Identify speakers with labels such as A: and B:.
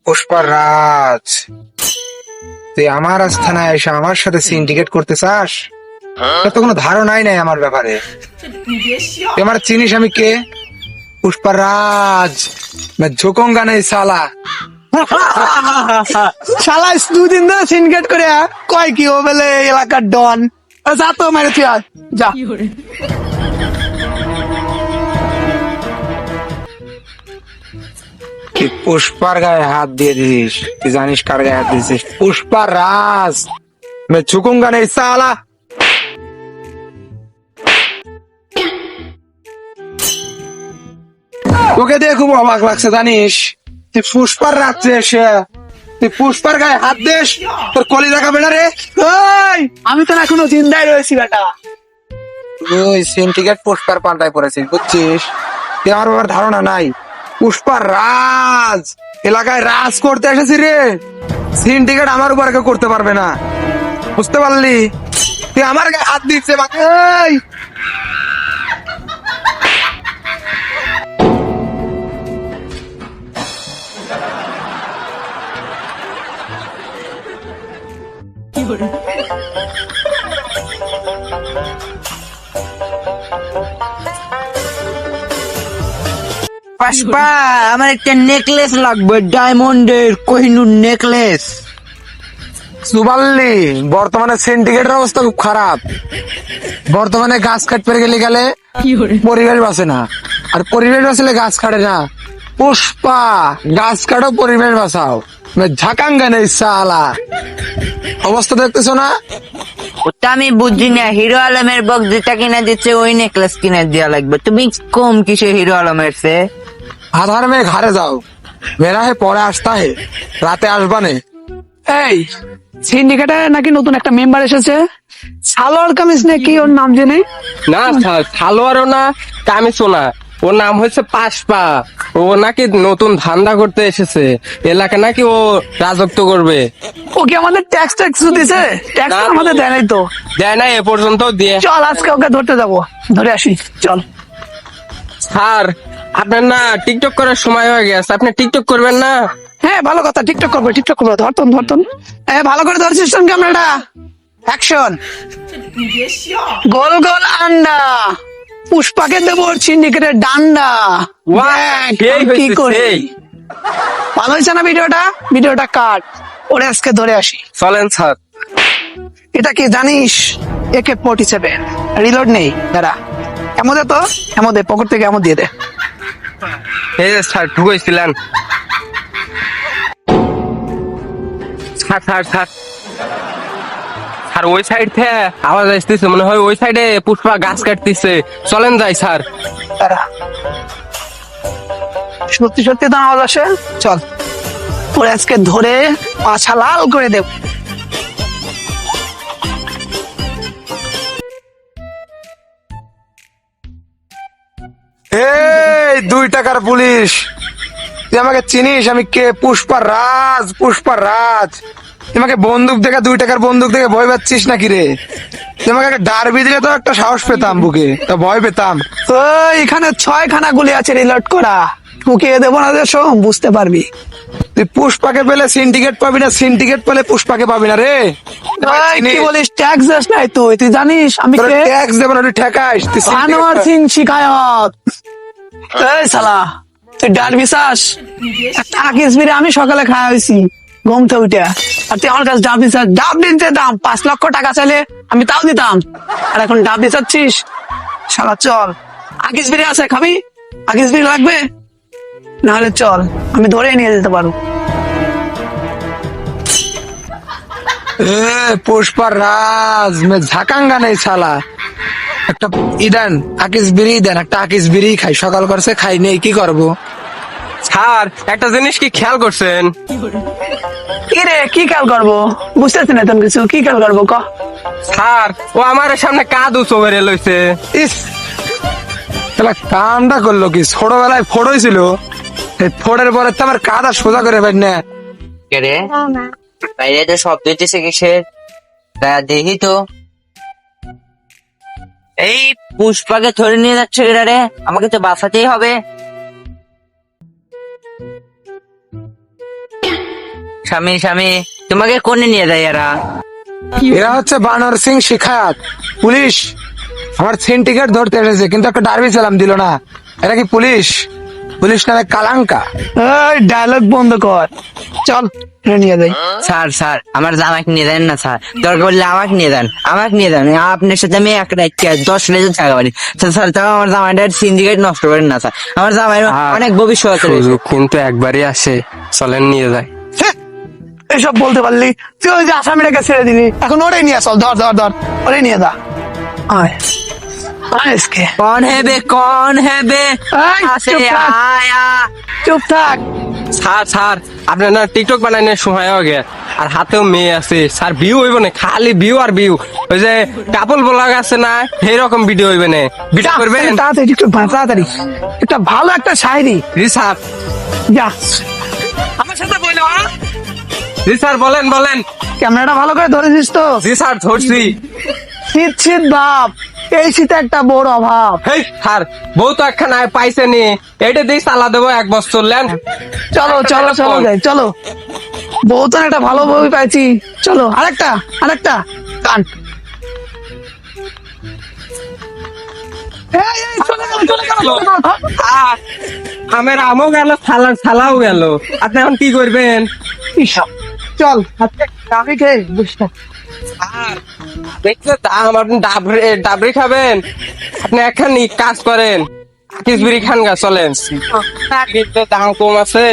A: পুষ্পরাজ, তুই আমার আস্থানায় এসে আমার সাথে সিন্ডিকেট করতে চাস? তোর তো কোনো ধারণাই নাই আমার ব্যাপারে। তুই আমার চিনিস আমি কে? পুষ্পরাজ, मैं झुकूंगा नहीं साला।
B: শালা দুদিন ধরে সিনগেট করে কয় কি ও বলে এলাকার ডন। যা তো মেরে তুই আয়, যা।
A: कि पुष्पर गाয়ে हाथ দিয়ে দিস? তুই জানিস কার গায়ে হাত দিয়েছিস? পুষ্পরাজ, मैं झुकूंगा नहीं साला। তোকে দিয়ে খুব অবাক লাগছে জানিস? তুই পুষ্পার রাত্রে এসে তুই পুষ্পার গায়ে হাত দিস, তোর কলি দেখাবে না রে?
B: এই, আমি তো এখনো জিন্দাই রয়েছি বেটা।
A: তুই সিন্ডিকেট পুষ্পার পাল্টায় পড়েছিস, বুঝছিস? তুই আমার ব্যাপার ধারণা নাই। পুষ্পার রাজ এলাকায় রাজ করতে এসেছি রে। সিন্ডিকেট আমার উপর কেউ করতে পারবে না, বুঝতে পারলি? তুই আমার গায়ে হাত দিচ্ছে।
B: এই,
C: পুষ্পা, আমার একটা নেকলেস লাগবে, ডায়মন্ডের কোহিনূর নেকলেস।
A: সুবাল্লি, বর্তমানে সিন্ডিকেটের অবস্থা খুব খারাপ। বর্তমানে গাছ কাটতে গেলে পরিবেশ বাঁচে না, আর পরিবেশ বাঁচলে গাছ কাটে না। পুষ্পা, গাছ কাটো, পরিবেশ বাঁচাও। ঝাকাঙ্গা নেই সালা। অবস্থা দেখতেছো না?
C: ওটা আমি বুঝি না, হিরো আলমের বক্স যেটা কিনে দিচ্ছে ওই নেকলেস কিনে দেওয়া লাগবে। তুমি কম কিসে হিরো আলমের সে?
A: আধার মেয়ে ঘরে যাও, মেরা হে পরে আসতা হে, রাতে আসবানে।
B: এই, সিন্ডিকেটে নাকি নতুন একটা মেম্বার এসেছে, সালোয়ার কামিজ নাকি ওর নাম জেনে?
D: না স্যার, সালোয়ারও না, কামিজও না, ওর নাম হচ্ছে পাশপা। ও নাকি নতুন ধান্দা করতে এসেছে, এলাকা নাকি ও রাজত্ব করবে।
B: ও কি আমাদের ট্যাক্স ট্যাক্স দিছে? ট্যাক্স
D: না।
B: আমাদের দেয় নাই তো।
D: দেয় না এ পর্যন্ত দিয়ে।
B: চল আজকে ওকে ধরতে যাবো, ধরে আসি, চল।
D: স্যার, আপনার না টিকটক করার সময় হয়ে গেছে, আপনি টিকটক করবেন না?
B: হ্যাঁ, ভালো কথা, টিকটক করবো, টিকটক করবো। ধরতন ধরতন, ভালো করে ধরছিস ক্যামেরাটা। অ্যাকশন। গোল গোল আন্ডা, পুষ্পাকে দেবো ওর সিন্ডিকেটের ডান্ডা।
D: বাহ,
B: দেখ,
D: সেই
B: আমি কি
D: হয়েছে,
B: করি।
D: সেই।
B: ভালো হয়েছে না ভিডিওটা? ভিডিওটা কাট, ওরে আজকে ধরে আসি।
D: চলেন স্যার।
B: এটা কি জানিস? AK-47 রিলোড নেই, দাঁড়া। এমদে তো, এমদে পকেট থেকে এমন দিয়ে দে।
D: এই যে স্যার ঢুকেছিলেন। স্যার স্যার স্যার স্যার, ওই সাইড থেকে আওয়াজ আসতেছে, মনে হয় ওই সাইডে পুষ্পা গাছ কাটতেছে। চলেন যাই স্যার।
B: দাঁড়া, সত্যি সত্যি তো আওয়াজ আসে, চল। ওরে আজকে ধরে পাছা লাল করে দেব।
A: এই 2 টাকার পুলিশ, তুই আমাকে চিনিস আমি কে? পুষ্পরাজ, পুষ্পরাজ। তুই আমাকে বন্দুক দেখে, 2 টাকার বন্দুক দেখে ভয় পাচ্ছিস নাকি রে? তুই আমাকে একটা ডারবি দিলে তো একটা সাহস পেতাম, বুকে তা ভয় পেতাম।
B: ওই এখানে 6খানা গুলি আছে রিলোড করা, ঠুকিয়ে দেবো না দেশ, বুঝতে পারবি।
A: তুই পুষ্পাকে পেলে সিন্ডিকেট পাবি না, সিন্ডিকেট পেলে পুষ্পাকে পাবি না রে।
B: ওই কি বলিস, ট্যাক্স দিস নাই তুই? তুই জানিস আমি কে?
A: ট্যাক্স দেবো না, তুই ঠেকাইস। তুই
B: আনোয়ার সিং শিকায়ত। এই শালা, তুই ডার বিশ্বাস? একটা আকিস বিরে আমি সকালে খাওয়া হয়েছি ঘুমতে উঠে, আর তুই আমার কাছে ডাব বিশ্বাস? ডাব দিতে দাম 5 লক্ষ টাকা চাইলে আমি তাও দিতাম, আর এখন ডাব দিচ্ছিস? শালা চল, আকিস বিরে আছে, খাবি? আকিস বিরে লাগবে? নাহলে চল, আমি ধরে নিয়ে যেতে পারবো।
A: পুষ্পরাজ, मैं ঝাকাঙ্গা নেই শালা। একটা ইদান আকিস বিড়ি দেন, একটা আকিস বিড়ি খাই, সকাল করছে খাই নেই, কি করবো?
D: স্যার, একটা জিনিস কি খেয়াল করছেন?
B: কি রে, কি খেয়াল করবো? বুঝতেছি না তেমন কিছু, কি খেয়াল করবো ক?
D: স্যার, ও আমার সামনে কাদু চোখে লইছে।
A: ইস, তাহলে কামটা করলো কি? ছোটবেলায় ফোড় হয়েছিল, এই ফোড়ের পরে তো আমার কাদা সোজা করে পাই না।
C: কে রে? বাইরে তো শব্দ হইতেছে কিসের? দেখি তো। এই পুষ্পাকে ধরে নিয়ে যাচ্ছে এরা রে, আমাকে তো বাঁচাতেই হবে। স্বামী স্বামী তোমাকে কোনে নিয়ে যায় এরা?
A: এরা হচ্ছে বানর সিং শিখায়াত পুলিশ। আমার সিন্ডিকেট ধরতে এসেছে কিন্তু একটা ডার্বি চালাম দিল না। এরা কি পুলিশ? পুলিশ নামে কালাঙ্কা।
B: এই ডায়লগ বন্ধ কর, চল এটা নিয়ে যাই।
C: স্যার স্যার আমার জামাইকে নিয়ে দেন না স্যার, দরকার বললে আমাকে নিয়ে দেন, আমাকে নিয়ে দেন। আপনার সাথে আমি এক রাত 10 টাকা পারি স্যার। স্যার তাও আমার জামাইটার সিন্ডিকেট নষ্ট করেন না স্যার, আমার জামাইয়ের অনেক ভবিষ্যৎ রয়েছে।
D: সুযোগ কিন্তু একবারই আসে, চলেন নিয়ে যায়।
B: এসব বলতে পারলি? তুই ওই যে আসামিটাকে ছেড়ে দিলি, এখন ওটাই নিয়ে চল। ধর ধর ধর, ওটাই নিয়ে যা। আয় আয় এসকে।
C: कौन है बे कौन है बे
B: এই,
C: আসে
B: চুপ থাক।
C: আয়া।
B: চুপ থাক।
D: স্যার স্যার আপনার না টিকটক বানানোর সময় হয়ে গেছে, আর হাতেও মেয়ে আছে স্যার, ভিউ হইব না, খালি ভিউ আর ভিউ। ওই যে কাপল ব্লগ আছে না, এইরকম ভিডিও হইবে না, ভিডিও করবেন।
B: তাড়াতাড়ি একটু তাড়াতাড়ি একটা ভালো একটা শায়রি।
D: জি স্যার,
B: যা আমার সাথে বলো।
D: জি স্যার বলেন বলেন।
B: ক্যামেরাটা ভালো করে ধরেছিস তো?
D: জি স্যার ধরছি।
B: শীত শীত ভাব, এই শীতে একটা বড় অভাব।
D: হেই স্যার, বউ তো একখানা পাইছে নি, এটা দিয়ে চালা দেবো 1 বছর লেন।
B: চলো চলো চলো যাই, চলো। বউ তো একটা ভালো বউ পাইছি, চলো আরেকটা আরেকটা গান। এই, এই, চলে গেল, চলে গেল, চলে গেল।
D: আর আমার আমও গেল, ছালাও গেল, আপনি এখন কি করবেন?
B: ইসব, চল আজকে কাফি খেয়ে বসে থাক।
D: আর দেখলে দাম, আপনি ডাবরি খাবেন? আপনি একখানি কাজ করেন, কিসবিরি খান গা, চলেন। কিন্তু দাম কম আছে।